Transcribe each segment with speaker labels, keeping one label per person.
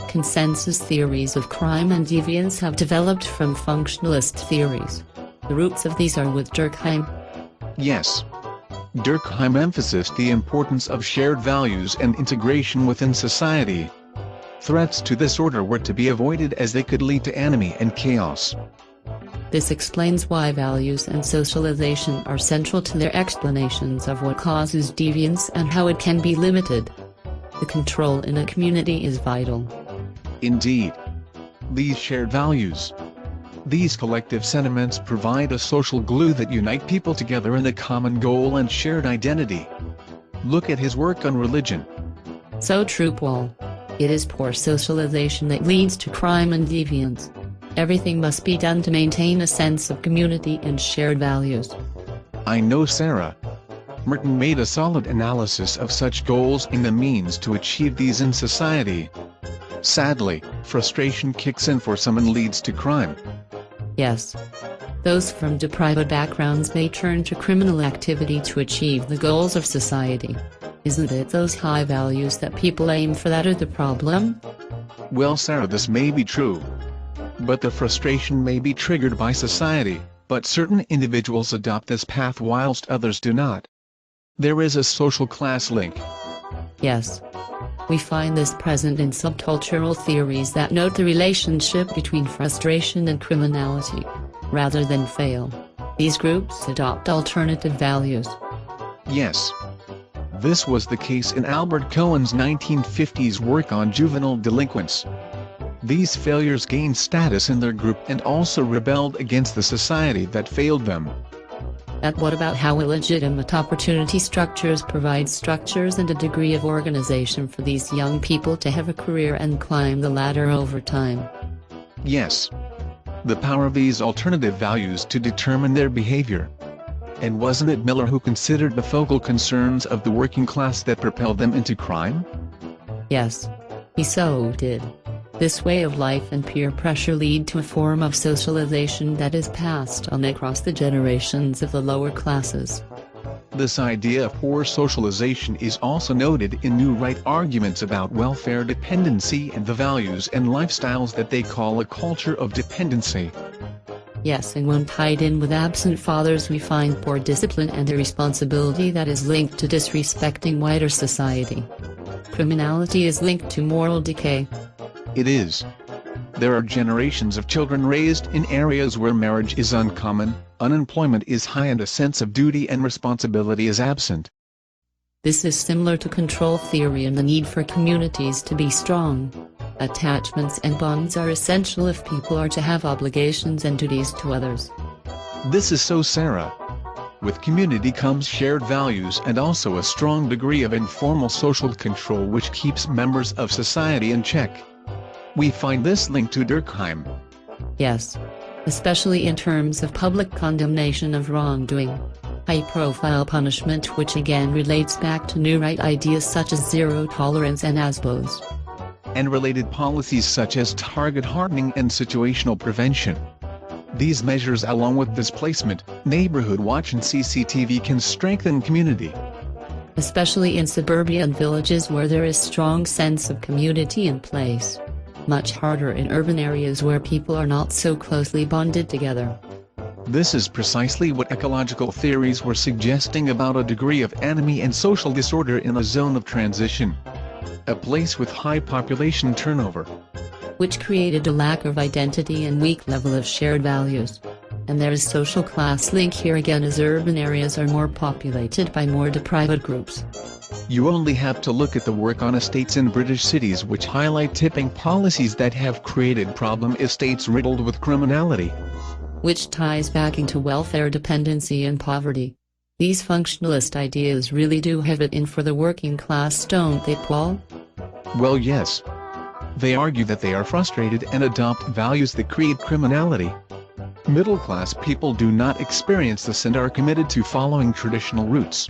Speaker 1: Consensus theories of crime and deviance have developed from functionalist theories. The roots of these are with Durkheim.
Speaker 2: Yes. Durkheim emphasized the importance of shared values and integration within society. Threats to this order were to be avoided as they could lead to enemy and chaos.
Speaker 1: This explains why values and socialization are central to their explanations of what causes deviance and how it can be limited. The control in a community is vital.
Speaker 2: Indeed. These shared values, these collective sentiments provide a social glue that unite people together in a common goal and shared identity. Look at his work on religion.
Speaker 1: So true, Paul. It is poor socialization that leads to crime and deviance. Everything must be done to maintain a sense of community and shared values.
Speaker 2: I know, Sarah. Merton made a solid analysis of such goals and the means to achieve these in society. Sadly, frustration kicks in for some and leads to crime.
Speaker 1: Yes. Those from deprived backgrounds may turn to criminal activity to achieve the goals of society. Isn't it those high values that people aim for that are the problem?
Speaker 2: Well, Sarah, this may be true. But the frustration may be triggered by society, but certain individuals adopt this path whilst others do not. There is a social class link.
Speaker 1: Yes. We find this present in subcultural theories that note the relationship between frustration and criminality. Rather than fail, these groups adopt alternative values.
Speaker 2: Yes. This was the case in Albert Cohen's 1950s work on juvenile delinquents. These failures gained status in their group and also rebelled against the society that failed them.
Speaker 1: And what about how illegitimate opportunity structures provide structures and a degree of organization for these young people to have a career and climb the ladder over time?
Speaker 2: Yes. The power of these alternative values to determine their behavior. And wasn't it Miller who considered the focal concerns of the working class that propelled them into crime?
Speaker 1: Yes. He so did. This way of life and peer pressure lead to a form of socialization that is passed on across the generations of the lower classes.
Speaker 2: This idea of poor socialization is also noted in New Right arguments about welfare dependency and the values and lifestyles that they call a culture of dependency.
Speaker 1: Yes, and when tied in with absent fathers we find poor discipline and irresponsibility that is linked to disrespecting wider society. Criminality is linked to moral decay.
Speaker 2: It is. There are generations of children raised in areas where marriage is uncommon, unemployment is high and a sense of duty and responsibility is absent.
Speaker 1: This is similar to control theory and the need for communities to be strong. Attachments and bonds are essential if people are to have obligations and duties to others.
Speaker 2: This is so, Sarah. With community comes shared values and also a strong degree of informal social control which keeps members of society in check. We find this linked to Durkheim.
Speaker 1: Yes. Especially in terms of public condemnation of wrongdoing. High-profile punishment, which again relates back to New Right ideas such as zero tolerance and ASBOs.
Speaker 2: And related policies such as target hardening and situational prevention. These measures along with displacement, neighborhood watch and CCTV can strengthen community.
Speaker 1: Especially in suburbia and villages where there is strong sense of community in place. Much harder in urban areas where people are not so closely bonded together.
Speaker 2: This is precisely what ecological theories were suggesting about a degree of enemy and social disorder in a zone of transition. A place with high population turnover.
Speaker 1: Which created a lack of identity and weak level of shared values. And there is social class link here again as urban areas are more populated by more deprived groups.
Speaker 2: You only have to look at the work on estates in British cities which highlight tipping policies that have created problem estates riddled with criminality.
Speaker 1: Which ties back into welfare dependency and poverty. These functionalist ideas really do have it in for the working class, don't they, Paul?
Speaker 2: Well, yes. They argue that they are frustrated and adopt values that create criminality. Middle-class people do not experience this and are committed to following traditional routes.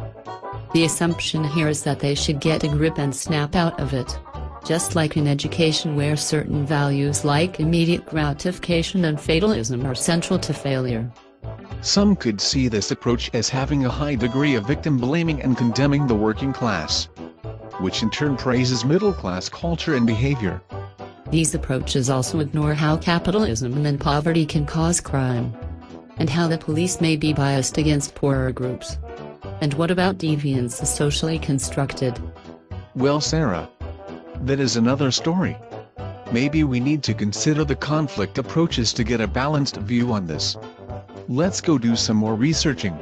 Speaker 1: The assumption here is that they should get a grip and snap out of it. Just like in education where certain values like immediate gratification and fatalism are central to failure.
Speaker 2: Some could see this approach as having a high degree of victim blaming and condemning the working class, which in turn praises middle-class culture and behavior.
Speaker 1: These approaches also ignore how capitalism and poverty can cause crime, and how the police may be biased against poorer groups. And what about deviance as socially constructed?
Speaker 2: Well, Sarah, that is another story. Maybe we need to consider the conflict approaches to get a balanced view on this. Let's go do some more researching.